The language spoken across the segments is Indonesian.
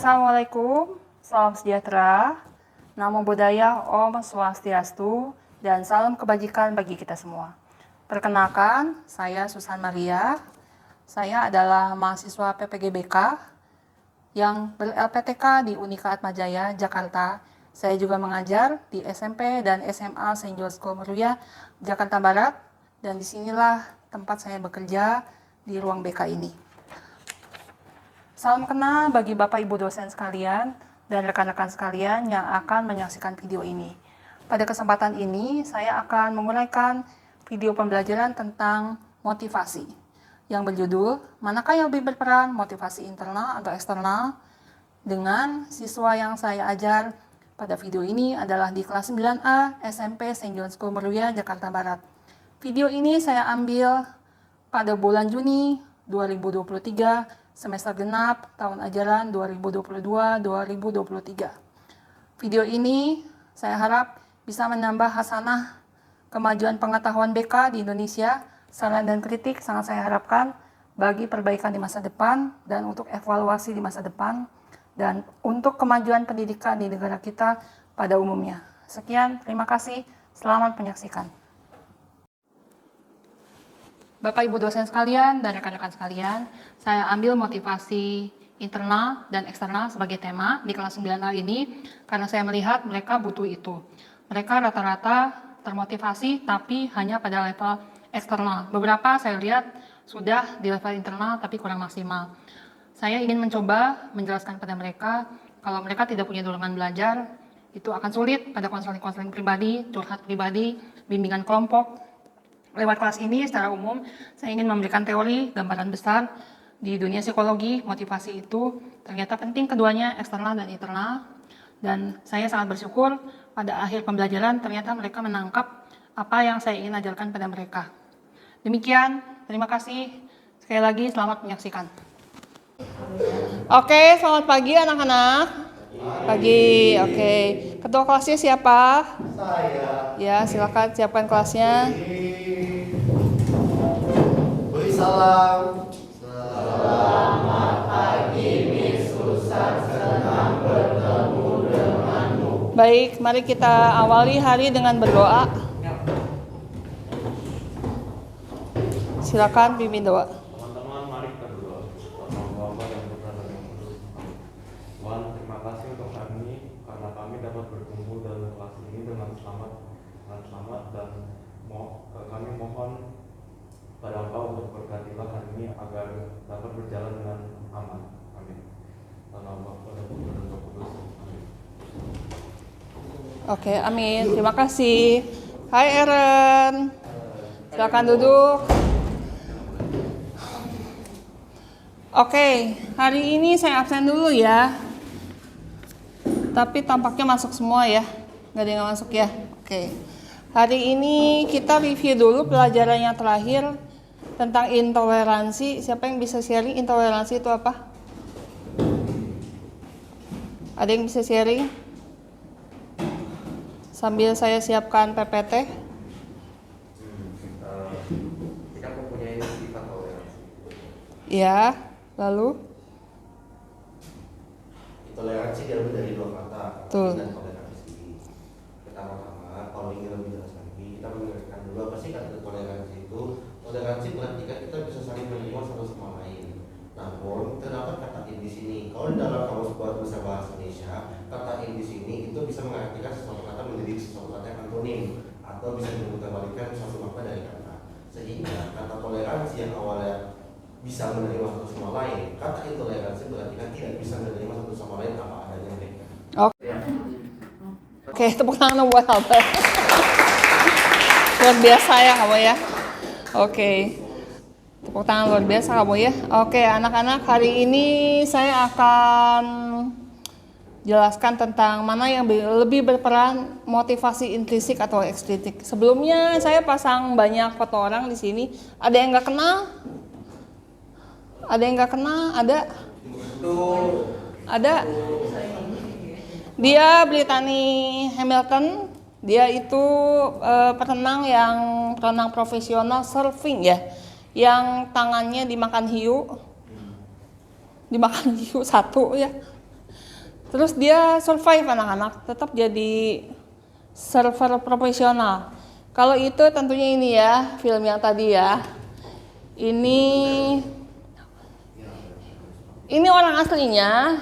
Assalamualaikum, salam sejahtera, namo buddhaya, om swastiastu, dan salam kebajikan bagi kita semua. Perkenalkan, saya Susan Maria. Saya adalah mahasiswa PPGBK yang ber-LPTK di Unika Atmajaya, Jakarta. Saya juga mengajar di SMP dan SMA St. George School Meruya, Jakarta Barat, dan disinilah tempat saya bekerja di ruang BK ini. Salam kenal bagi Bapak Ibu dosen sekalian dan rekan-rekan sekalian yang akan menyaksikan video ini. Pada kesempatan ini, saya akan menguraikan video pembelajaran tentang motivasi yang berjudul, manakah yang lebih berperan, motivasi internal atau eksternal? Dengan siswa yang saya ajar pada video ini adalah di kelas 9A SMP St. John School Meruya, Jakarta Barat. Video ini saya ambil pada bulan Juni 2023, semester genap tahun ajaran 2022-2023. Video ini saya harap bisa menambah hasanah kemajuan pengetahuan BK di Indonesia. Saran dan kritik sangat saya harapkan bagi perbaikan di masa depan dan untuk evaluasi di masa depan dan untuk kemajuan pendidikan di negara kita pada umumnya. Sekian, terima kasih. Selamat menyaksikan. Bapak Ibu dosen sekalian dan rekan-rekan sekalian, saya ambil motivasi internal dan eksternal sebagai tema di kelas 9A ini karena saya melihat mereka butuh itu. Mereka rata-rata termotivasi tapi hanya pada level eksternal. Beberapa saya lihat sudah di level internal tapi kurang maksimal. Saya ingin mencoba menjelaskan pada mereka kalau mereka tidak punya dorongan belajar, itu akan sulit pada konseling-konseling pribadi, curhat pribadi, bimbingan kelompok. Lewat kelas ini secara umum, saya ingin memberikan teori, gambaran besar di dunia psikologi, motivasi itu ternyata penting keduanya, eksternal dan internal. Dan saya sangat bersyukur pada akhir pembelajaran ternyata mereka menangkap apa yang saya ingin ajarkan pada mereka. Demikian, terima kasih. Sekali lagi, selamat menyaksikan. Oke, selamat pagi anak-anak. Pagi, oke. Ketua kelasnya siapa? Saya. Ya, silakan siapkan kelasnya. Salam. Selamat pagi, Miss Susan. Senang bertemu denganmu. Baik, mari kita awali hari dengan berdoa. Silakan pimpin doa. Teman-teman, mari kita berdoa. Bapak dan Putra dan Roh Kudus. Tuhan, terima kasih untuk hari ini karena kami dapat berkumpul dalam kelas ini dengan selamat dan kami mohon pada Engkau untuk berkatilah hari ini agar dapat berjalan dengan aman. Amin. Dalam Bapa dan Putra dan Roh Kudus. Amin. Oke, amin. Terima kasih. Hai Eren. Silakan duduk. Oke, hari ini saya absen dulu ya. Tapi tampaknya masuk semua ya. Nggak ada yang nggak masuk ya. Oke. Hari ini kita review dulu pelajaran yang terakhir tentang intoleransi. Siapa yang bisa sharing intoleransi itu apa? Ada yang bisa sharing? Sambil saya siapkan PPT. Kita mempunyai sifat toleransi. Ya, lalu? Toleransi diambil dari dua kata. Betul. Dan toleransi. Pertama-tama, kalau ingin lebih jelas lagi, kita mengerti dulu apa sih kata toleransi itu. Toleransi berarti kan kita bisa saling menerima satu sama lain. Namun terdapat kata in di sini. Kalau di dalam kamus besar bahasa Indonesia, kata in di sini itu bisa mengartikan sesuatu kata menjadi sesuatu kata yang antonim atau bisa memutarbalikkan suatu makna dari kata. Sehingga kata toleransi yang awalnya bisa menerima satu sama lain, kata intoleransi berarti kan tidak bisa menerima satu sama lain apa adanya mereka. Oke, tepuk tangan buat Albert. Luar biasa ya kamu ya. Oke. Tepuk tangan luar biasa kamu ya. Oke, anak-anak, hari ini saya akan jelaskan tentang mana yang lebih berperan, motivasi intrinsik atau ekstrinsik. Sebelumnya saya pasang banyak foto orang di sini. Ada yang nggak kenal? Ada yang nggak kenal? Ada? Ada? Dia Brittany Hamilton. Dia itu perenang profesional surfing ya, yang tangannya dimakan hiu satu ya. Terus dia survive anak-anak, tetap jadi server profesional. Kalau itu tentunya ini ya, film yang tadi ya. Ini orang aslinya.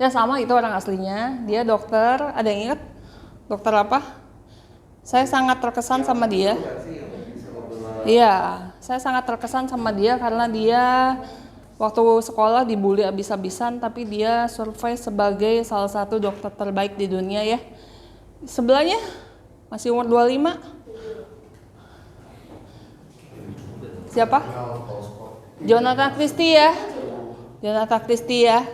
Ya sama, itu orang aslinya. Dia dokter, ada yang ingat? Dokter apa? Saya sangat terkesan sama dia. Iya, saya sangat terkesan sama dia karena dia waktu sekolah dibully abis-abisan, tapi dia survive sebagai salah satu dokter terbaik di dunia ya. Sebelahnya masih umur 25. Siapa? Jonathan Christie ya. Jonathan Christie ya.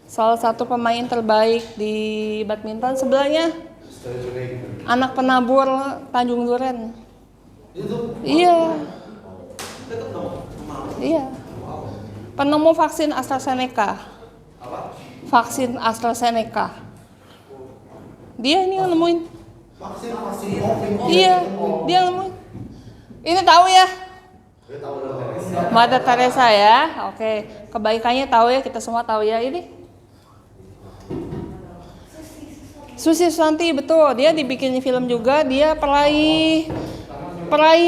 Salah satu pemain terbaik di badminton. Sebelahnya anak penabur Tanjung Duren. Iya. Iya. Penemu vaksin AstraZeneca. Vaksin AstraZeneca. Dia ini yang nemuin. Vaksin COVID. Iya, dia yang nemuin. Ini tahu ya? Mother Teresa ya. Oke, kebaikannya tahu ya, kita semua tahu ya ini. Susi Susanti, betul. Dia dibikin film juga. Dia peraih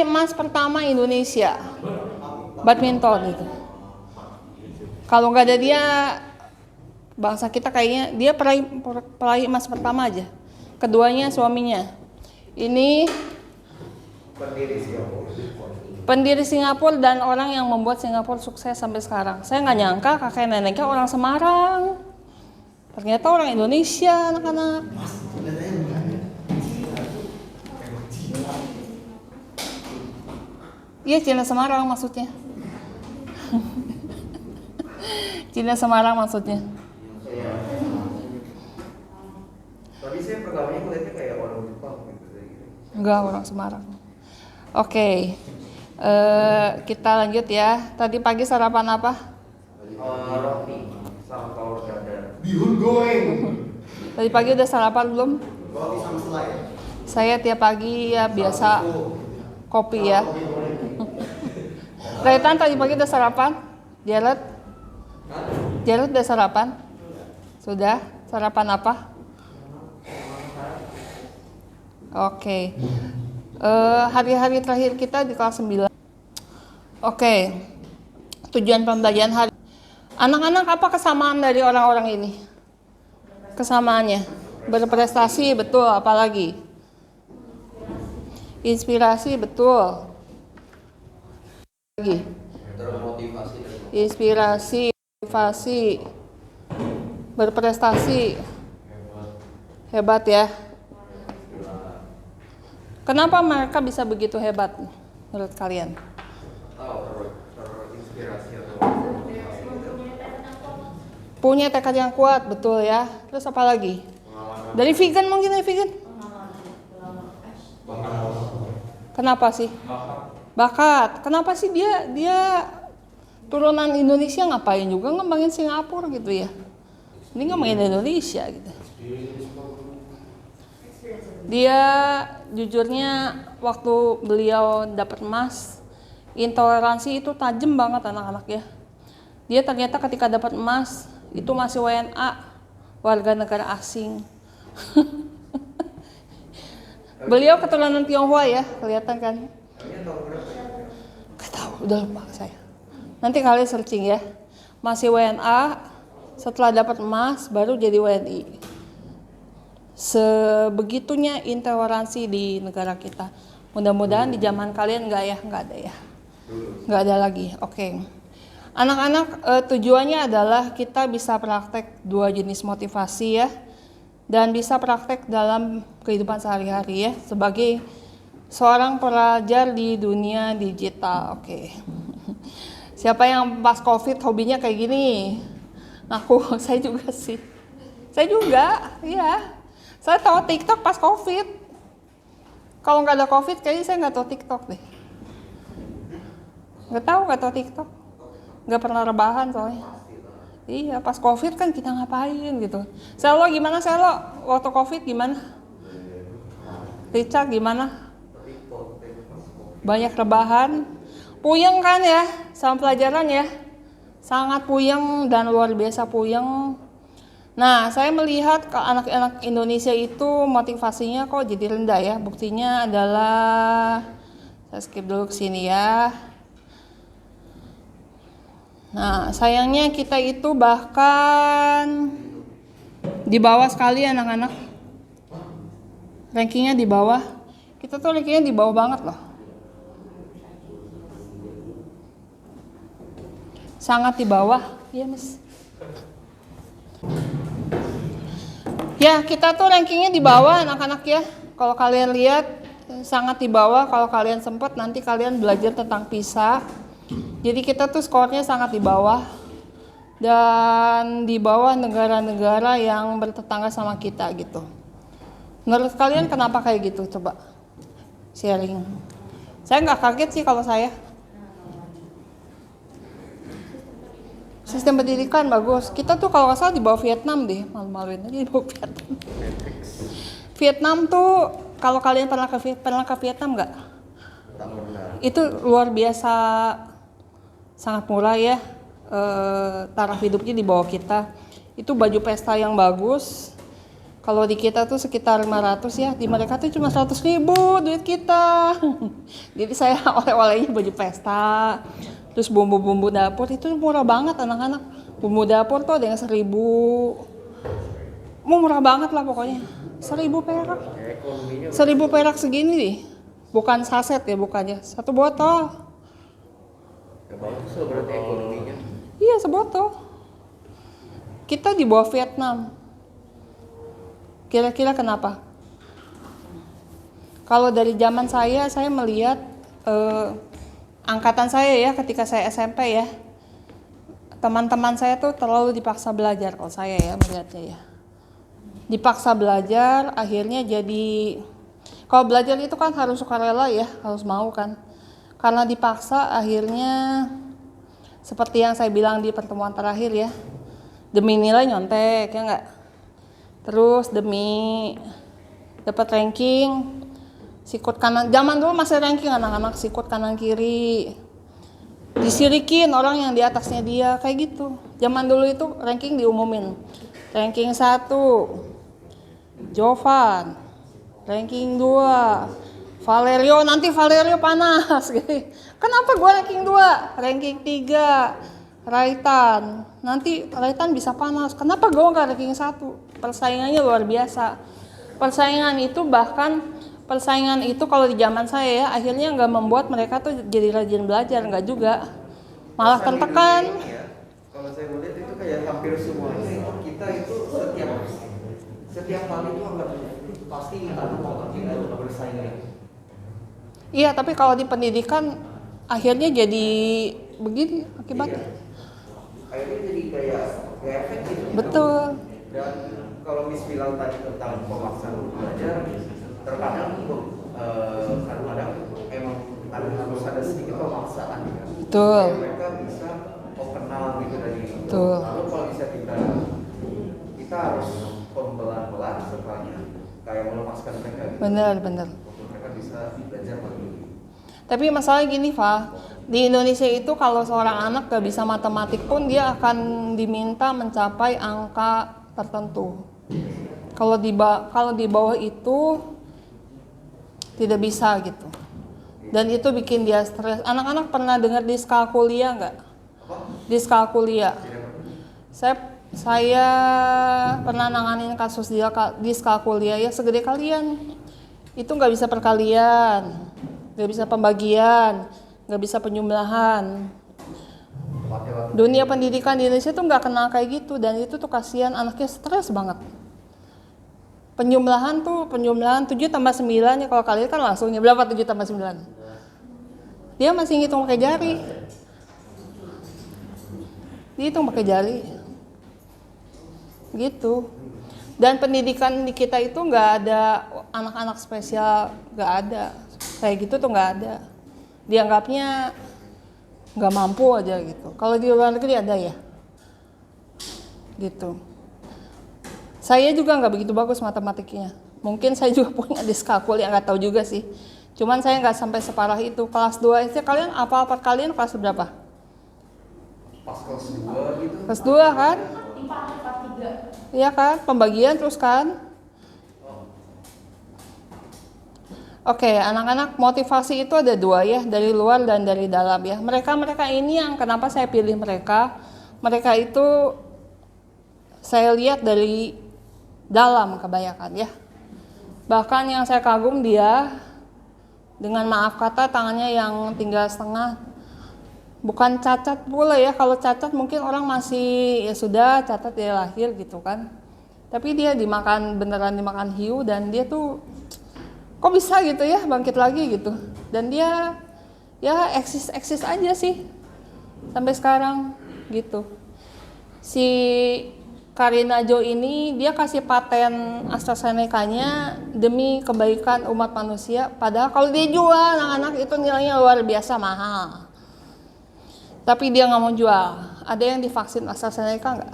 emas pertama Indonesia badminton itu. Kalau nggak ada dia, bangsa kita kayaknya dia peraih emas pertama aja. Keduanya suaminya. Ini pendiri Singapura dan orang yang membuat Singapura sukses sampai sekarang. Saya nggak nyangka kakek neneknya orang Semarang. Ternyata orang Indonesia, anak-anak. Iya, Cina Semarang maksudnya. Cina Semarang maksudnya. Tapi saya pertamanya melihatnya kayak orang Jepang gitu. Enggak, orang Semarang. Oke. Kita lanjut ya. Tadi pagi sarapan apa? Roti sama telur dadar. Bihun goreng. Tadi pagi udah sarapan belum? Roti sama selai. Saya tiap pagi ya biasa kopi ya. Raitan tadi pagi udah sarapan? Jared udah sarapan? Sudah? Sarapan apa? Oke. Hari-hari terakhir kita di kelas 9. Oke. Tujuan pembelajaran hari. Anak-anak, apa kesamaan dari orang-orang ini? Kesamaannya berprestasi, betul, apalagi? Inspirasi, betul. Lagi. Termotivasi. Inspirasi, motivasi, berprestasi. Hebat ya. Kenapa mereka bisa begitu hebat menurut kalian? Terinspirasi atau Punya tekad yang kuat, betul ya. Terus apa lagi? Dari vegan mungkin ya, vegan? Kenapa sih? Bakat. Kenapa sih dia turunan Indonesia, ngapain juga ngembangin Singapura gitu ya? Ini ngembangin Indonesia gitu. Dia jujurnya waktu beliau dapat emas, intoleransi itu tajam banget anak-anak ya. Dia ternyata ketika dapat emas itu masih WNA, warga negara asing. Beliau keturunan Tionghoa ya, kelihatan kan? Gak tahu, udah lupa saya. Nanti kalian searching ya. Masih WNA, setelah dapat emas baru jadi WNI. Sebegitunya intoleransi di negara kita. Mudah-mudahan di zaman kalian nggak ada ya. Nggak ada lagi. Oke. Anak-anak, tujuannya adalah kita bisa praktek 2 jenis motivasi ya. Dan bisa praktek dalam kehidupan sehari-hari ya. Sebagai seorang pelajar di dunia digital. Oke. Siapa yang pas COVID hobinya kayak gini? Aku, saya juga sih. Saya juga, iya. Saya tahu TikTok pas COVID. Kalau nggak ada COVID, kayaknya saya nggak tahu TikTok deh. Nggak tahu TikTok. Nggak pernah rebahan soalnya. Iya, pas COVID kan kita ngapain gitu. Selo gimana Selo? Waktu COVID gimana? Richard gimana? Banyak rebahan. Puyeng kan ya sama pelajaran ya. Sangat puyeng dan luar biasa puyeng. Nah, saya melihat ke anak-anak Indonesia itu motivasinya kok jadi rendah ya. Buktinya adalah, saya skip dulu ke sini ya. Nah, sayangnya kita itu bahkan di bawah sekali anak-anak. Rankingnya di bawah. Kita tuh rankingnya di bawah banget loh. Sangat di bawah. Iya, Mas. Ya, kita tuh rankingnya di bawah anak-anak ya. Kalau kalian lihat sangat di bawah. Kalau kalian sempat nanti kalian belajar tentang PISA. Jadi kita tuh skornya sangat di bawah. Dan di bawah negara-negara yang bertetangga sama kita gitu. Menurut kalian kenapa kayak gitu? Coba sharing. Saya nggak kaget sih kalau saya. Sistem pendidikan bagus. Kita tuh kalau nggak salah di bawah Vietnam deh, malu-maluin aja di bawah Vietnam. Vietnam tuh kalau kalian pernah ke Vietnam nggak? Tak pernah. Itu luar biasa, sangat murah ya. Taraf hidupnya di bawah kita. Itu baju pesta yang bagus. Kalau di kita tuh sekitar 500 ya, di mereka tuh cuma 100.000 duit kita. Jadi saya oleh-olehnya baju pesta. Terus bumbu-bumbu dapur itu murah banget anak-anak. Bumbu dapur tuh ada yang 1.000. Murah banget lah pokoknya. 1.000 perak. Ya, ekonominya 1.000 perak segini nih. Bukan saset ya bukannya. Satu botol. ya bagus loh berarti ekonominya. Iya sebotol. Kita di bawah Vietnam. Kira-kira kenapa? Kalau dari zaman saya melihat angkatan saya ya ketika saya SMP ya, teman-teman saya tuh terlalu dipaksa belajar kalau saya ya melihatnya ya. Dipaksa belajar, akhirnya jadi, kalau belajar itu kan harus sukarela ya, harus mau kan. Karena dipaksa akhirnya seperti yang saya bilang di pertemuan terakhir ya, demi nilai nyontek ya enggak. Terus demi dapat ranking, sikut kanan, zaman dulu masih ranking anak-anak, sikut kanan kiri, disirikin orang yang di atasnya dia, kayak gitu. Zaman dulu itu ranking diumumin, ranking 1 Jovan, ranking 2 Valerio, nanti Valerio panas gitu. Kenapa gue ranking 2? Ranking 3 Raitan, nanti Raitan bisa panas. Kenapa gue gak ranking 1? Persaingannya luar biasa. Persaingan itu kalau di zaman saya ya, akhirnya nggak membuat mereka tuh jadi rajin belajar, nggak juga, malah Pesan tertekan. ini ya, kalau saya melihat itu kayak hampir semuanya itu kita itu setiap kali itu akan pasti kita bersaing. Iya, tapi kalau di pendidikan akhirnya jadi begini akibatnya. Akhirnya jadi kayak efek gitu. Betul. Dan kalau Miss bilang tadi tentang pemaksaan belajar, terkadang emang harus ada sedikit pemaksaan ya. Betul. Mereka bisa kenal gitu dari itu. Betul. Lalu kalau bisa kita harus pelan-pelan setelahnya kayak melepaskan mereka gitu. Benar. Untuk mereka bisa belajar lagi. Tapi masalah gini, Fa, di Indonesia itu kalau seorang anak gak bisa matematik pun dia akan diminta mencapai angka tertentu. Kalau di bawah itu tidak bisa gitu. Dan itu bikin dia stres. Anak-anak pernah dengar diskalkulia nggak? Diskalkulia. Saya pernah nanganin kasus diskalkulia ya, segede kalian. Itu nggak bisa perkalian, nggak bisa pembagian, nggak bisa penyumlahan. Dunia pendidikan di Indonesia tuh nggak kenal kayak gitu, dan itu tuh kasihan, anaknya stres banget. Penyumlahan 7 tambah 9 ya, kalau kalian kan langsungnya berapa 7 tambah 9? Dia masih ngitung pakai jari. Dihitung pakai jari. Gitu. Dan pendidikan di kita itu nggak ada anak-anak spesial, nggak ada. Kayak gitu tuh nggak ada. Dianggapnya nggak mampu aja gitu. Kalau di luar negeri ada ya. Gitu. Saya juga nggak begitu bagus matematiknya. Mungkin saya juga punya diskalkul, yang nggak tahu juga sih. Cuman saya nggak sampai separah itu. Kelas 2 SD kalian apa kalian kelas berapa? Pas kelas 2 gitu. Kelas 2 kan? Iya kan, pembagian terus kan. Oke, anak-anak, motivasi itu ada dua ya, dari luar dan dari dalam ya. Mereka ini yang kenapa saya pilih mereka. Mereka itu saya lihat dari dalam kebanyakan ya. Bahkan yang saya kagum dia dengan maaf kata tangannya yang tinggal setengah. Bukan cacat pula ya, kalau cacat mungkin orang masih ya sudah cacat dia lahir gitu kan. Tapi dia beneran dimakan hiu dan dia tuh kok bisa gitu ya bangkit lagi gitu. Dan dia ya eksis aja sih sampai sekarang gitu. Si Karina Jo ini dia kasih paten AstraZeneca-nya demi kebaikan umat manusia. Padahal kalau dia jual anak-anak itu nilainya luar biasa mahal. Tapi dia nggak mau jual. Ada yang divaksin AstraZeneca nggak?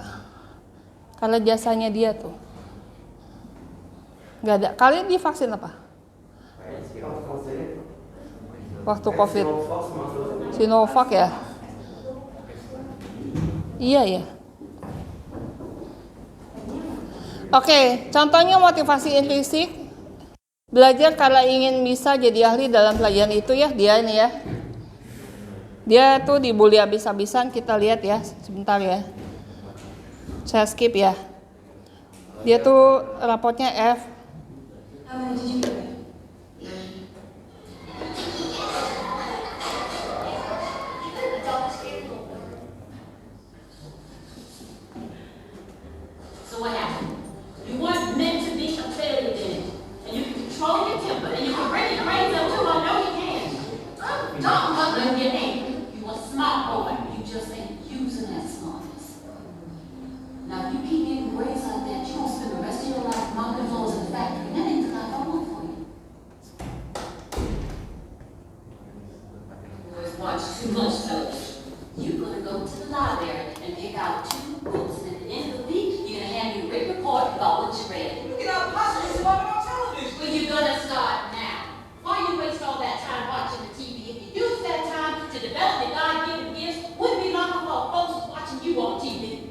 Karena jasanya dia tuh. Nggak ada. Kalian divaksin apa? Waktu COVID. Sinovac ya? Iya ya. Oke, contohnya motivasi intrinsik. Belajar karena ingin bisa jadi ahli dalam pelajaran itu ya, dia ini ya. Dia tuh dibully habis-habisan, kita lihat ya, sebentar ya. Saya skip ya. Dia tuh rapotnya F. So what happened? You weren't meant to be a failure then. And you can control your temper and you can bring your grades up too. I know you can. Don't mother your name. You a smart boy. You just ain't using that smartness. Now if you keep getting grades like that, you're gonna spend the rest of your life mopping floors in the factory. That ain't the life I want for you. Boys watch too much television. You're gonna go to the library and pick out 2 books, and at the end of the week, you're gonna hand me a written report about what you read. You cannot possibly survive on television. Well, you're gonna start now. Why you waste all that time watching the TV? If you use that time to develop the God-given gifts, wouldn't be long before folks was watching you on TV.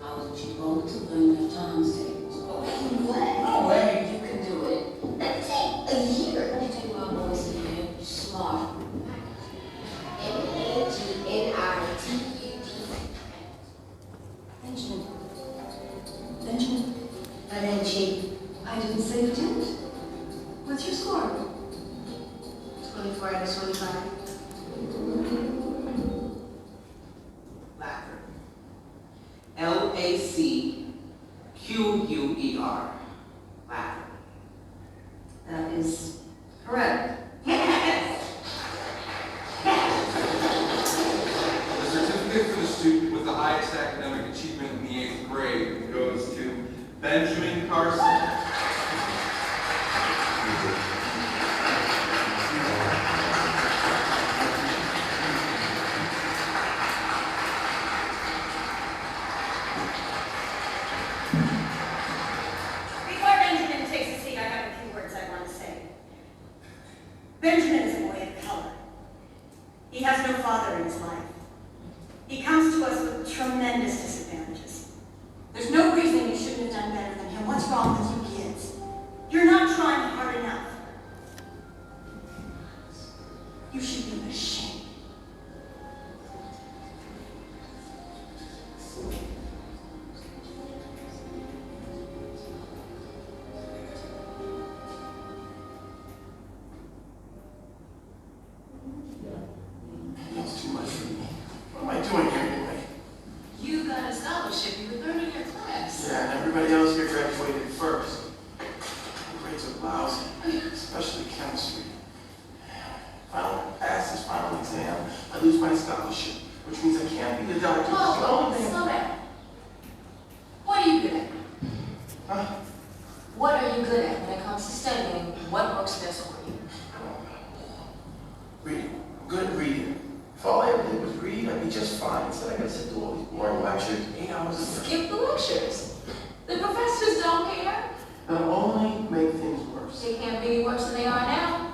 I was too old to learn your times tables. Okay, what? No way. You can do it. That take a year. Let me tell you what boys do. You're smart. Benjamin. Benjamin. I didn't say you didn't. What's your score? 24 out of 25. Lacquer. Lacquer. Lacquer. That is correct. The certificate for the student with the highest academic achievement in the 8th grade goes to Benjamin Carson. Before Benjamin takes a seat, I have a few words I want to say. Benjamin is a boy of color. He has no father in his life. He comes to us with tremendous disadvantages. There's no reason you shouldn't have done better than him. What's wrong with you kids? You're not trying hard enough. You should be ashamed. That's too much for me. What am I doing here anyway? You got a scholarship. You were third in your class. Yeah, and everybody else here graduated first. My grades are lousy, especially chemistry. If I don't pass this final exam, I lose my scholarship, which means I can't be the doctor. That's the only thing. Slow down. What are you good at? Huh? What are you good at when it comes to studying? What works best for you? Reading. I'm good at reading. If all I ever did was read, I'd be just fine. Instead, I gotta sit through all these boring lectures, 8 hours a day. Skip the lectures. The professors don't care. That'll only make things worse. They can't be any worse than they are now.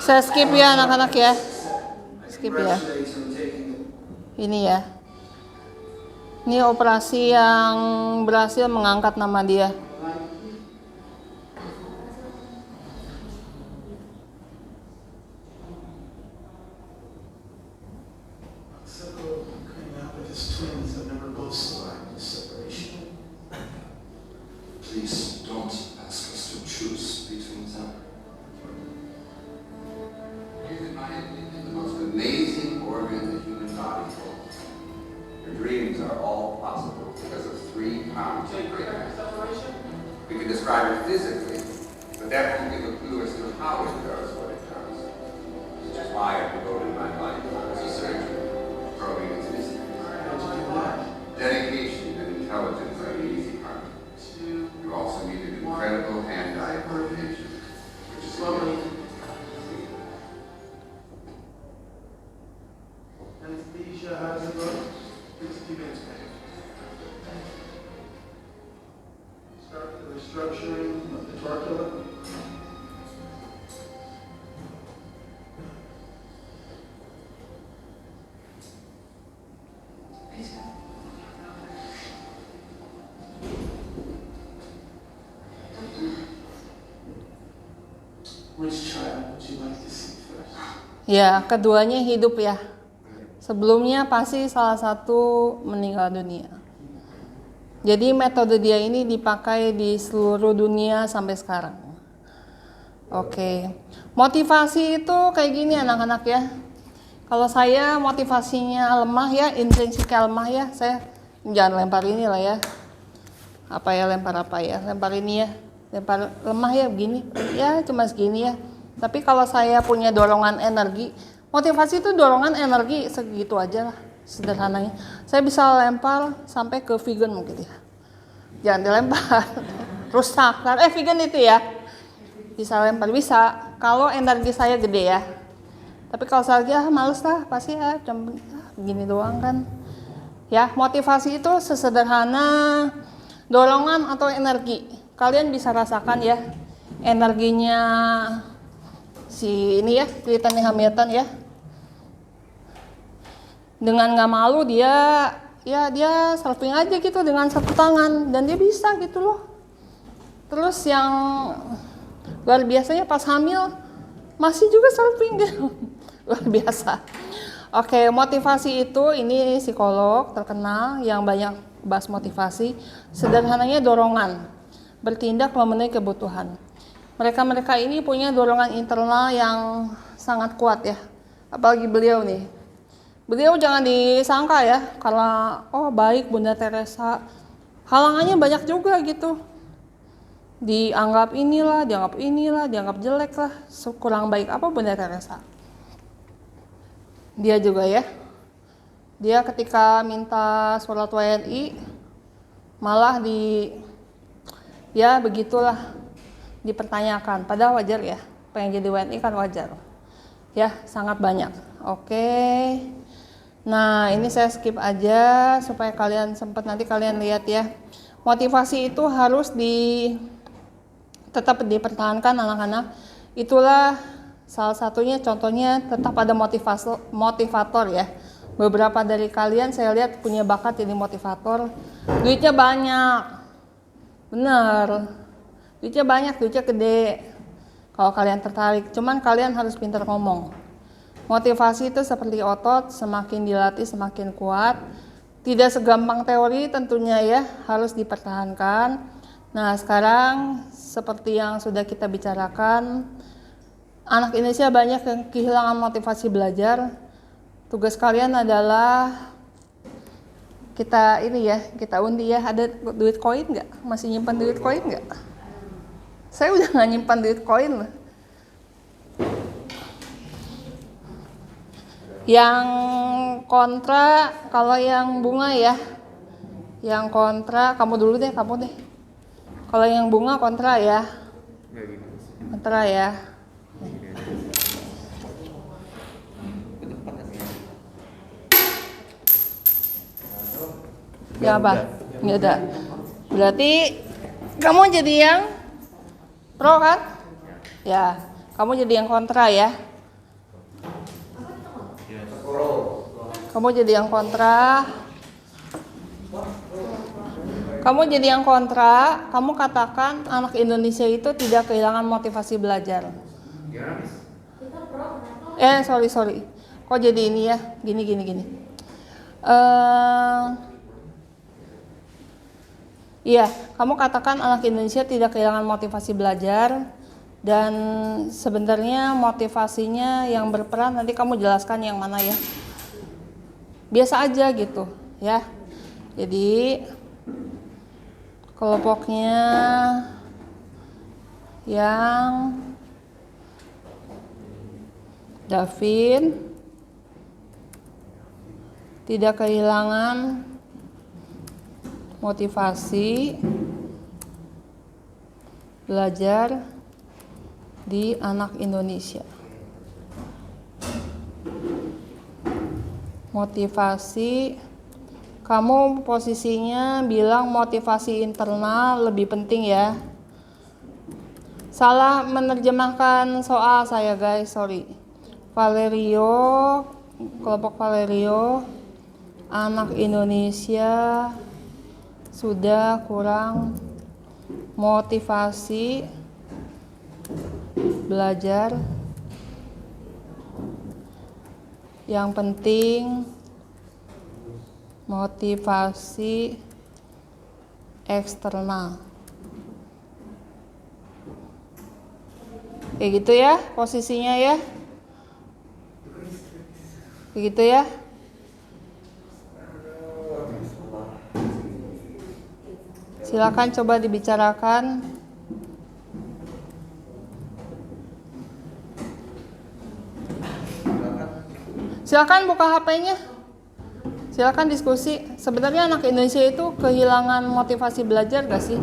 Saya skip ya anak-anak ya. Skip ya. Ini ya. Ini operasi yang berhasil mengangkat nama dia. So, coming out with his twins have never both survived this separation. Please don't ask us to choose between them. Here's, in my opinion, the most amazing organ the human body holds. Your dreams are all possible because of 3 pounds of brain matter. We can describe it physically, but that won't give a clue as to how it does what it does. Which is why I've devoted my life as a surgeon, probing its mysteries. Dedication and intelligence are the easy part. You also need an incredible hand-eye coordination, which is a gift. Anesthesia, how does it look? 60 minutes, man. Start the restructuring of the torcula. Which child would you like to see first? Ya, keduanya hidup ya. Sebelumnya pasti salah satu meninggal dunia. Jadi metode dia ini dipakai di seluruh dunia sampai sekarang. Oke. Motivasi itu kayak gini anak-anak ya. Kalau saya motivasinya lemah ya, intrinsiknya lemah ya, saya jangan lempar ini lah ya. Apa ya, lempar apa ya? Lempar ini ya. Lempar lemah ya begini. Ya cuma segini ya. Tapi kalau saya punya dorongan energi, motivasi itu dorongan energi segitu aja lah, sederhananya. Saya bisa lempar sampai ke vegan mungkin ya. Jangan dilempar, rusak. Vegan itu ya, bisa lempar, bisa. Kalau energi saya gede ya. Tapi kalau saya lagi males lah, pasti ya cuma begini doang kan. Ya, motivasi itu sesederhana dorongan atau energi. Kalian bisa rasakan ya, energinya si ini ya, kelihatannya Hamilton ya. Dengan nggak malu dia surfing aja gitu dengan satu tangan dan dia bisa gitu loh. Terus yang luar biasanya pas hamil masih juga surfing gitu. Luar biasa. Oke, motivasi itu ini psikolog terkenal yang banyak bahas motivasi. Sederhananya dorongan, bertindak memenuhi kebutuhan. Mereka ini punya dorongan internal yang sangat kuat ya. Apalagi beliau nih. Beliau jangan disangka ya, karena baik Bunda Teresa. Halangannya banyak juga gitu. Dianggap inilah, dianggap jelek lah. Kurang baik apa Bunda Teresa. Dia juga ya. Dia ketika minta sholat WNI, malah begitulah. Dipertanyakan, padahal wajar ya, pengen jadi WNI kan wajar ya, sangat banyak. Oke, nah ini saya skip aja supaya kalian sempat nanti kalian lihat ya. Motivasi itu harus tetap dipertahankan anak-anak. Itulah salah satunya, contohnya tetap ada motivator ya. Beberapa dari kalian saya lihat punya bakat jadi motivator, duitnya banyak, bener. Duitnya banyak, duitnya gede. Kalau kalian tertarik, cuman kalian harus pintar ngomong. Motivasi itu seperti otot, semakin dilatih semakin kuat. Tidak segampang teori tentunya ya, harus dipertahankan. Nah sekarang seperti yang sudah kita bicarakan, anak Indonesia banyak yang kehilangan motivasi belajar. Tugas kalian adalah kita undi ya, ada duit koin nggak? Masih nyimpan duit koin nggak? Saya udah nggak nyimpan duit koin loh. Yang kontra, kalau yang bunga ya. Yang kontra, kamu dulu deh, kamu deh. Kalau yang bunga kontra ya. Kontra ya. Ya apa? Nggak ada. Berarti kamu jadi yang pro kan? Ya, kamu jadi yang kontra ya. Kamu jadi yang kontra. Kamu jadi yang kontra, kamu katakan anak Indonesia itu tidak kehilangan motivasi belajar. Sorry. Kok jadi ini ya? Gini. Iya, kamu katakan anak Indonesia tidak kehilangan motivasi belajar. Dan sebenarnya motivasinya yang berperan, nanti kamu jelaskan yang mana ya. Biasa aja gitu ya. Jadi kelompoknya yang Davin tidak kehilangan motivasi belajar di anak Indonesia. Motivasi, kamu posisinya bilang motivasi internal lebih penting ya. Salah menerjemahkan soal saya guys, sorry. Valerio, kelompok Valerio, anak Indonesia sudah kurang motivasi belajar. Yang penting motivasi eksternal. Kayak gitu ya posisinya ya. Kayak gitu ya. Silakan coba dibicarakan. Silakan buka HP-nya. Silakan diskusi. Sebenarnya anak Indonesia itu kehilangan motivasi belajar gak sih?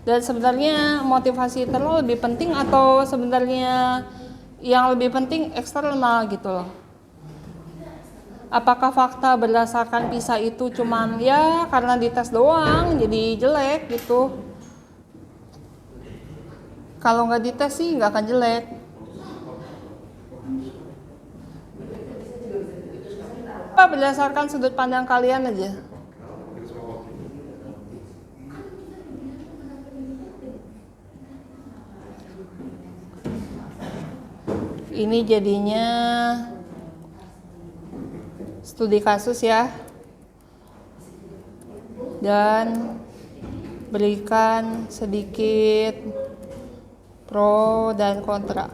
Dan sebenarnya motivasi internal lebih penting atau sebenarnya yang lebih penting eksternal gitu loh. Apakah fakta berdasarkan PISA itu cuman ya karena dites doang jadi jelek gitu? Kalau nggak dites sih nggak akan jelek. Apa berdasarkan sudut pandang kalian aja? Ini jadinya studi kasus ya. Dan berikan sedikit pro dan kontra.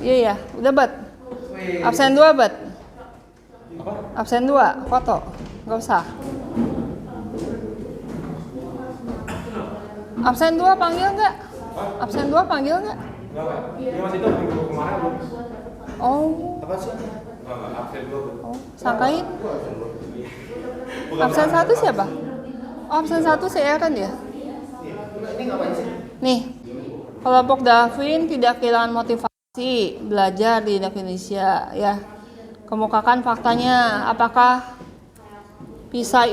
Iya ya, udah bet. Absen 2 bet. Absen 2, foto. Gak usah. Absen 2 panggil nggak? Absen 2 panggil nggak? Dia masih itu minggu kemarin belum. Oh. Apa sih? Enggak, absen 2. Oh, sangkain. Absen 1 siapa? Oh, absen 1 si Aaron ya? Ini ngapain sih? Nih, kelompok Davin tidak kehilangan motivasi belajar di Indonesia ya. Kemukakan faktanya, apakah PISA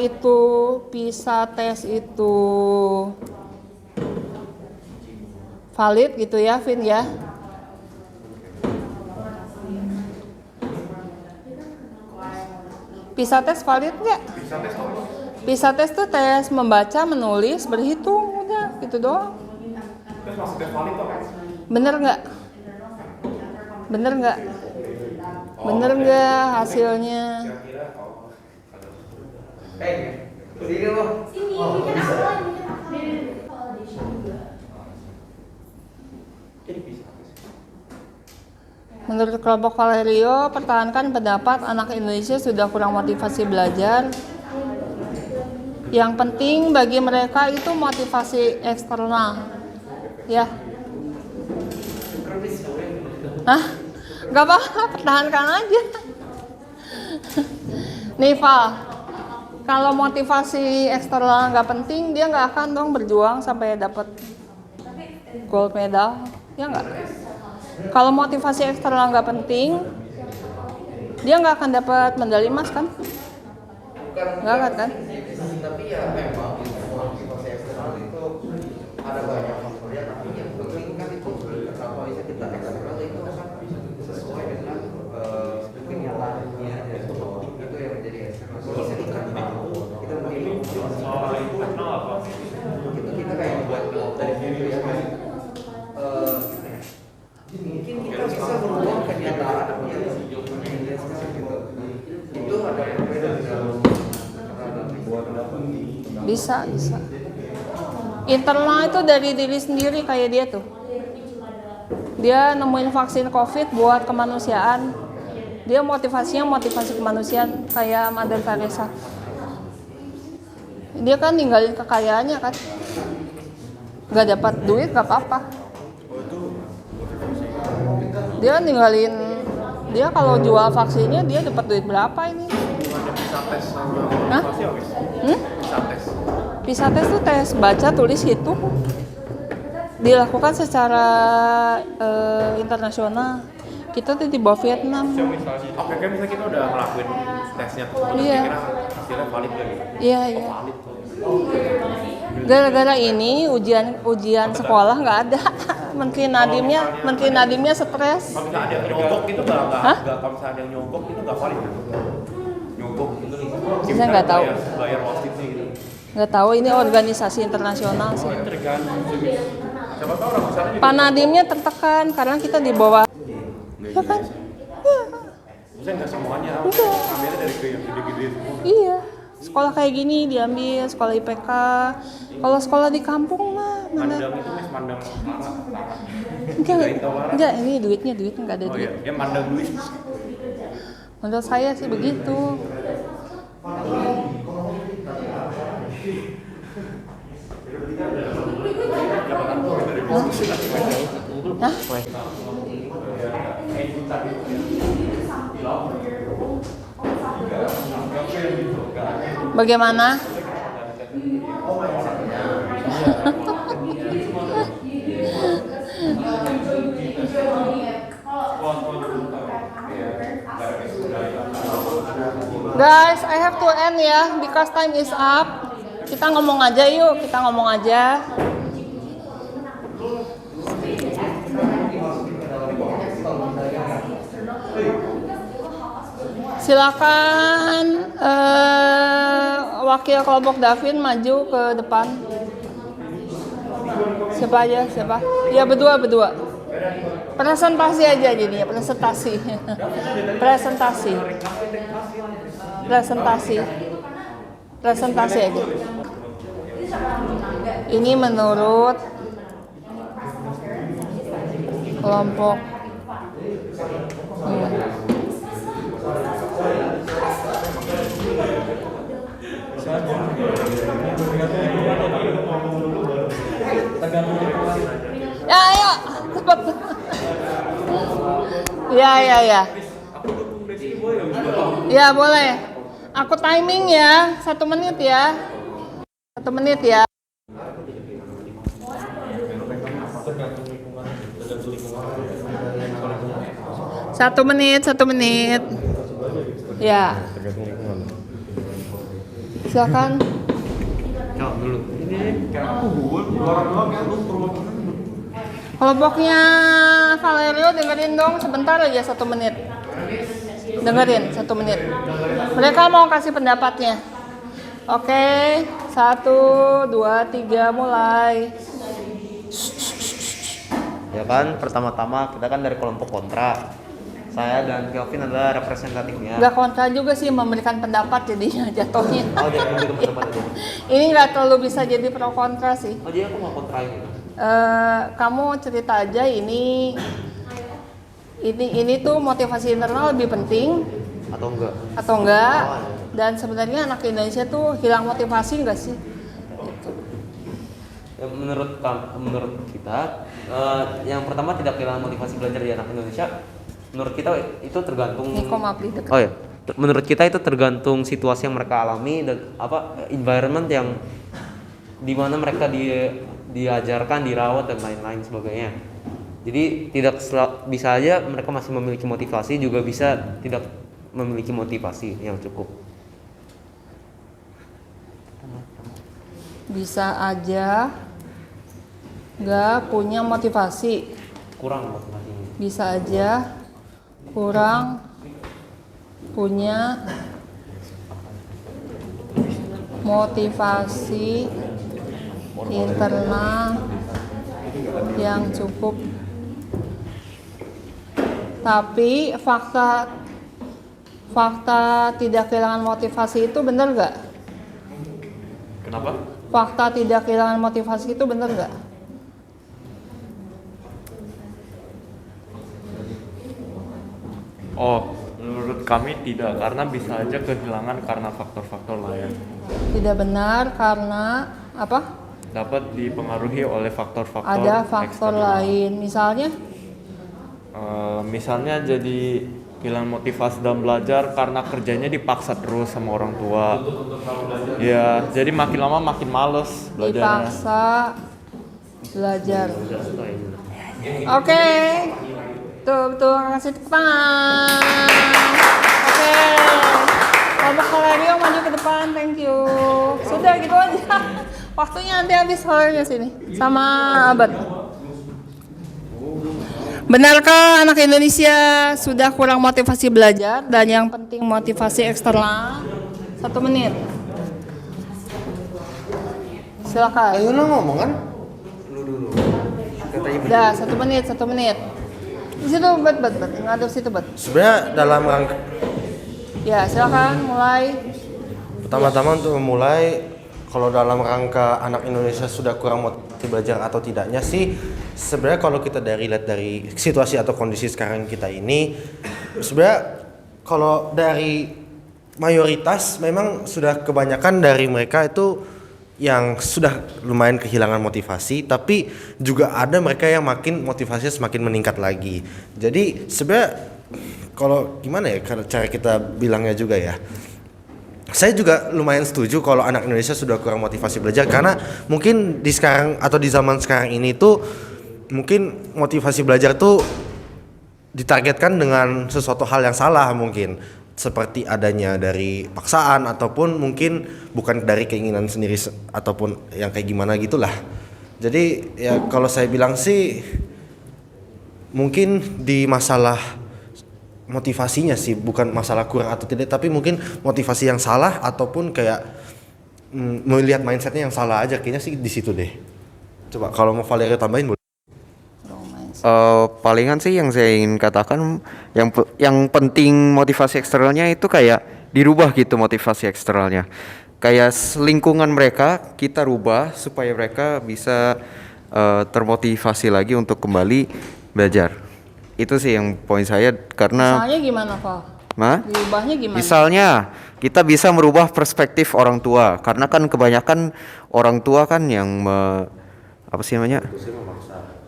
tes itu valid gitu ya, Vin ya? PISA tes valid nggak? PISA tes tuh tes membaca, menulis, berhitung, udah gitu doang. Terus masuk tes valid kok? Bener nggak? Bener nggak hasilnya? Sini loh. Bikin Menurut kelompok Valerio, pertahankan pendapat anak Indonesia sudah kurang motivasi belajar. Yang penting bagi mereka itu motivasi eksternal. Ya. Hah? Gak apa-apa, pertahankan aja. Nih Val, kalau motivasi eksternal nggak penting, dia nggak akan dong berjuang sampai dapat gold medal, ya nggak? Kalau motivasi eksternal nggak penting, dia nggak akan dapat medali emas kan? Nggak akan kan? Tapi ya memang motivasi eksternal itu ada banyak faktornya, tapi yang penting kan itu kenapa bisa kita eksternal itu kan sesuai dengan kenyataannya kita kayak buat dari dulu ya kan. Mungkin kita bisa membuang kenyataan yang itu ada perbedaan dalam Bisa. Internal itu dari diri sendiri kayak dia tuh. Dia nemuin vaksin COVID buat kemanusiaan. Dia motivasinya motivasi kemanusiaan kayak Mother Teresa. Dia kan ninggalin kekayaannya kan. Gak dapat duit gak apa-apa. Dia ninggalin, dia kalau jual vaksinnya dia dapat duit berapa ini? Hah? PISA tes tuh tes baca tulis itu dilakukan secara internasional. Kita tuh di bawah Vietnam. Oke, misalnya kita udah ngelakuin tesnya tuh, Iya. kira hasilnya valid gak gitu? Iya. Gara-gara ini ujian sekolah nggak ada. Menteri Nadimnya stres. Kalau misalnya ada yang nyogok itu kalau misalnya ada yang nyogok itu nggak valid gitu. Nyogok itu Saya nggak tahu. Bayar wasitnya gitu. Nggak tahu, ini organisasi internasional sih. Tergantung. Siapa tahu orang misalnya Pak Nadimnya tertekan karena kita di bawah. Ya kan? Iya. misalnya nggak semuanya, Enggak. ambilnya dari ke yang gede-gede semua. Iya. Sekolah kayak gini diambil, sekolah IPK. Kalau sekolah di kampung mah mana? Mandang itu mas mandang tanah. Enggak, ini duitnya nggak ada Oh duit. iya, dia mandang duit. Menurut saya sih begitu. Hah? Bagaimana? Guys, I have to end ya, because time is up. Kita ngomong aja yuk, kita ngomong aja. Silakan wakil kelompok Davin maju ke depan. Siapa aja? Siapa? Ya berdua. Presentasi aja jadinya, presentasi aja. Ini menurut kelompok ya, ayo cepat. Ya. Ya boleh. Aku timing ya, 1 menit ya. 1 menit ya. Satu menit. Ya. Silakan. Kelompoknya Valerio dengerin dong sebentar aja, 1 menit. Dengerin 1 menit. Mereka mau kasih pendapatnya. Oke, 1, 2, 3 mulai. Ya kan, pertama-tama kita kan dari kelompok kontra. Saya dan Kelvin adalah representatifnya. Nggak kontra juga sih, memberikan pendapat jadinya jatuhnya. Oh, jadi memberikan pendapat aja. Ini nggak terlalu bisa jadi pro kontra sih. Oh, jadi aku mau kontra ini. Kamu cerita aja ini tuh motivasi internal lebih penting Atau enggak? dan sebenarnya anak Indonesia tuh hilang motivasi nggak sih? Ya, menurut kita, yang pertama tidak kehilangan motivasi belajar di anak Indonesia. Menurut kita itu tergantung. Niko maaf deket. Oh ya, menurut kita itu tergantung situasi yang mereka alami dan environment yang dimana mereka diajarkan, dirawat dan lain-lain sebagainya. Jadi bisa aja mereka masih memiliki motivasi, juga bisa tidak memiliki motivasi yang cukup. Bisa aja nggak punya motivasi. Kurang motivasinya. Bisa aja kurang punya motivasi internal yang cukup. Tapi fakta tidak kehilangan motivasi itu benar nggak? Kenapa? Fakta tidak kehilangan motivasi itu benar nggak? Oh, menurut kami tidak, karena bisa aja kehilangan karena faktor-faktor lain. Tidak benar karena apa? Dapat dipengaruhi oleh faktor-faktor Ada faktor eksternal. lain, misalnya? Misalnya jadi kehilangan motivasi dalam belajar karena kerjanya dipaksa terus sama orang tua. Ya, jadi makin lama makin males belajar. Dipaksa belajar. Oke, tuh kasih tepuk tangan. Oke, kelompok Valerio maju ke depan, thank you. Sudah gitu aja. Waktunya nanti habis Valerio sini sama Abad. Benarkah anak Indonesia sudah kurang motivasi belajar dan yang penting motivasi eksternal? 1 menit. Silakan. Ayo ngomong kan? Udah 1 menit. Di situ bet ngadep situ bet. Sebenarnya dalam rangka Ya silakan mulai. pertama-tama untuk memulai, kalau dalam rangka anak Indonesia sudah kurang motivasi belajar atau tidaknya sih, sebenarnya kalau kita lihat dari situasi atau kondisi sekarang kita ini, sebenarnya kalau dari mayoritas memang sudah kebanyakan dari mereka itu yang sudah lumayan kehilangan motivasi, tapi juga ada mereka yang makin motivasinya semakin meningkat lagi. Jadi sebenarnya kalau gimana ya cara kita bilangnya juga ya, saya juga lumayan setuju kalau anak Indonesia sudah kurang motivasi belajar, karena mungkin di sekarang atau di zaman sekarang ini tuh mungkin motivasi belajar tuh ditargetkan dengan sesuatu hal yang salah, mungkin seperti adanya dari paksaan ataupun mungkin bukan dari keinginan sendiri ataupun yang kayak gimana gitulah. Jadi ya kalau saya bilang sih mungkin di masalah motivasinya sih, bukan masalah kurang atau tidak, tapi mungkin motivasi yang salah ataupun kayak melihat mindsetnya yang salah aja, kayaknya sih di situ deh. Coba kalau mau Valerio tambahin boleh. Palingan sih yang saya ingin katakan, yang penting motivasi eksternalnya itu kayak dirubah gitu motivasi eksternalnya. Kayak lingkungan mereka kita rubah supaya mereka bisa termotivasi lagi untuk kembali belajar. Itu sih yang poin saya, karena Misalnya gimana Pak? Dirubahnya gimana? Misalnya kita bisa merubah perspektif orang tua, karena kan kebanyakan orang tua kan yang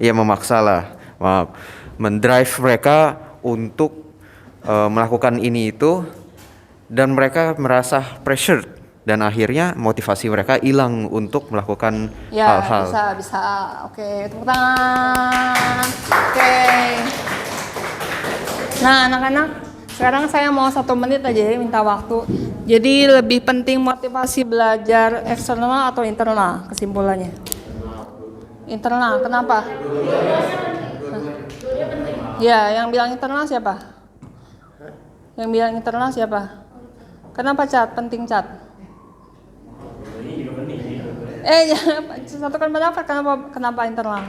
memaksa lah, mendrive mereka untuk melakukan ini itu, dan mereka merasa pressure dan akhirnya motivasi mereka hilang untuk melakukan hal-hal. Ya bisa. Oke, tepuk tangan. Oke. Nah anak-anak, sekarang saya mau 1 menit aja ya, minta waktu. Jadi lebih penting motivasi belajar eksternal atau internal, kesimpulannya? Internal, kenapa? Ya, yang bilang internal siapa? Yang bilang internal siapa? Kenapa Cat? Penting Cat? Satukan pendapat, kenapa internal?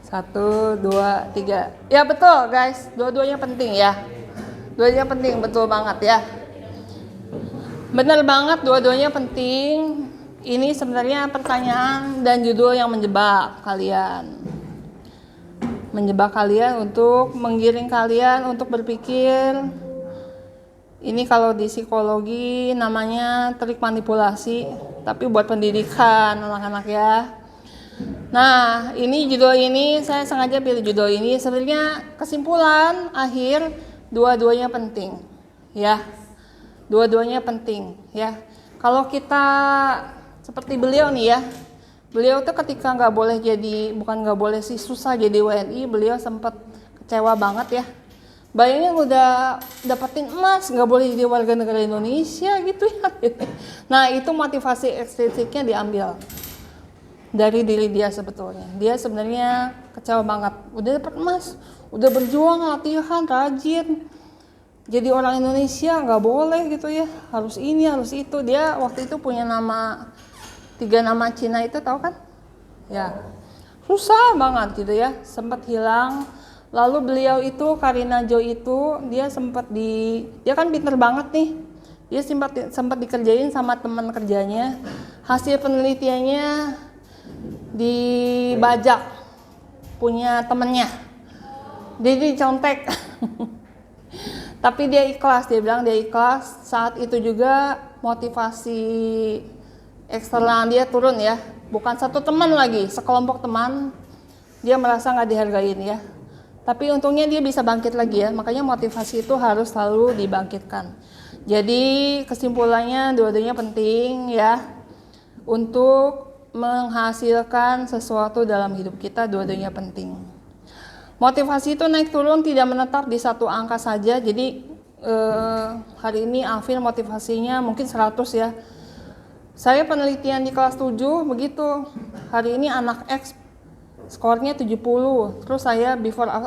1, 2, 3. Ya betul guys, dua-duanya penting ya. Dua-duanya penting, betul banget ya. Bener banget, dua-duanya penting. Ini sebenarnya pertanyaan dan judul yang menjebak kalian. Menjebak kalian untuk menggiring kalian untuk berpikir. Ini kalau di psikologi namanya trik manipulasi, tapi buat pendidikan anak-anak ya. Nah, ini judul ini saya sengaja pilih judul ini. Sebenarnya kesimpulan akhir dua-duanya penting, ya. Dua-duanya penting, ya. Kalau kita seperti beliau nih ya, beliau tuh ketika bukan nggak boleh sih, susah jadi WNI, beliau sempat kecewa banget ya. Bayangin udah dapetin emas, nggak boleh jadi warga negara Indonesia gitu ya. Nah itu motivasi ekstrinsiknya diambil dari diri dia sebetulnya. Dia sebenarnya kecewa banget, udah dapet emas, udah berjuang, latihan, rajin, jadi orang Indonesia nggak boleh gitu ya, harus ini harus itu. Dia waktu itu punya 3 nama Cina itu, tahu kan ya, susah banget gitu ya, sempat hilang. Lalu beliau itu Karina Jo itu dia kan pinter banget nih, dia sempat dikerjain sama teman kerjanya, hasil penelitiannya dibajak punya temennya, jadi dicontek. Tapi dia ikhlas, dia bilang dia ikhlas. Saat itu juga motivasi eksternal dia turun ya, bukan satu teman lagi, sekelompok teman, dia merasa nggak dihargain ya. Tapi untungnya dia bisa bangkit lagi ya, makanya motivasi itu harus selalu dibangkitkan. Jadi kesimpulannya dua-duanya penting ya, untuk menghasilkan sesuatu dalam hidup kita, dua-duanya penting. Motivasi itu naik turun tidak menetap di satu angka saja. Jadi hari ini Alvin motivasinya mungkin 100 ya. Saya penelitian di kelas 7 begitu. Hari ini anak X skornya 70. Terus saya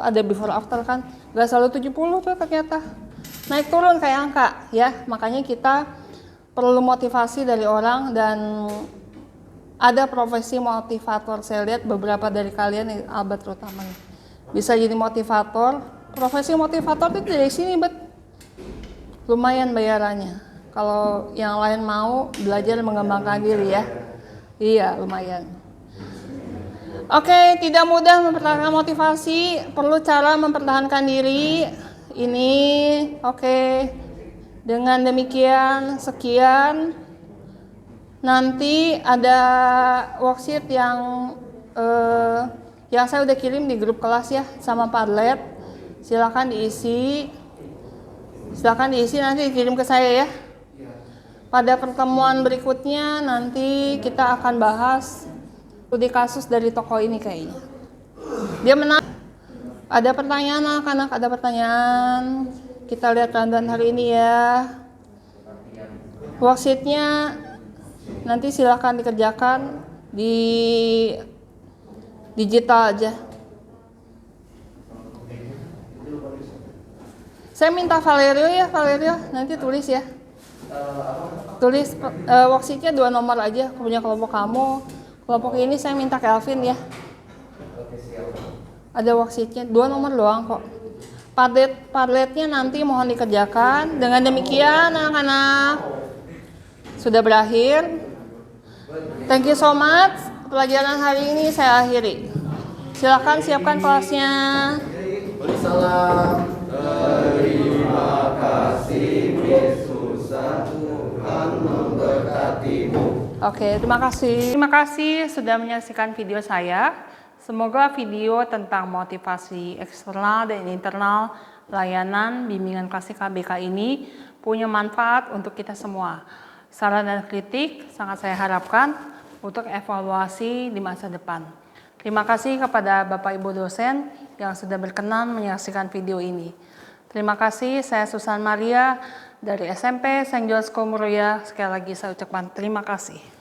ada before after kan. Gak selalu 70 tuh ternyata. Naik turun kayak angka ya. Makanya kita perlu motivasi dari orang, dan ada profesi motivator. Saya lihat beberapa dari kalian, Albert terutama nih, bisa jadi motivator. Profesi motivator itu dari sini, lumayan bayarannya. Kalau yang lain mau belajar mengembangkan diri ya, iya lumayan. Oke, tidak mudah mempertahankan motivasi, perlu cara mempertahankan diri. Ini oke. Dengan demikian sekian. Nanti ada worksheet yang saya udah kirim di grup kelas ya, sama Padlet. Silakan diisi nanti dikirim ke saya ya. Pada pertemuan berikutnya nanti kita akan bahas studi kasus dari toko ini kayaknya. Dia menarik. Ada pertanyaan anak-anak, ada pertanyaan? Kita lihat rundown hari ini ya. Worksheetnya nanti silakan dikerjakan di digital aja. Saya minta Valerio nanti tulis ya. Tulis worksheetnya 2 nomor aja, punya kelompok kamu. Kelompok ini saya minta Kelvin ya. Ada worksheetnya 2 nomor doang kok. Padletnya nanti mohon dikerjakan. Dengan demikian anak-anak sudah berakhir. Thank you so much. Pelajaran hari ini saya akhiri. Silakan siapkan kelasnya. Salam. Terima kasih Yesus, Tuhan memberkatimu. Oke, terima kasih. Terima kasih sudah menyaksikan video saya. Semoga video tentang motivasi eksternal dan internal layanan bimbingan klasik KBK ini punya manfaat untuk kita semua. Saran dan kritik sangat saya harapkan untuk evaluasi di masa depan. Terima kasih kepada Bapak Ibu dosen yang sudah berkenan menyaksikan video ini. Terima kasih, saya Susan Maria dari SMP St. John's Komuroya. Sekali lagi saya ucapkan terima kasih.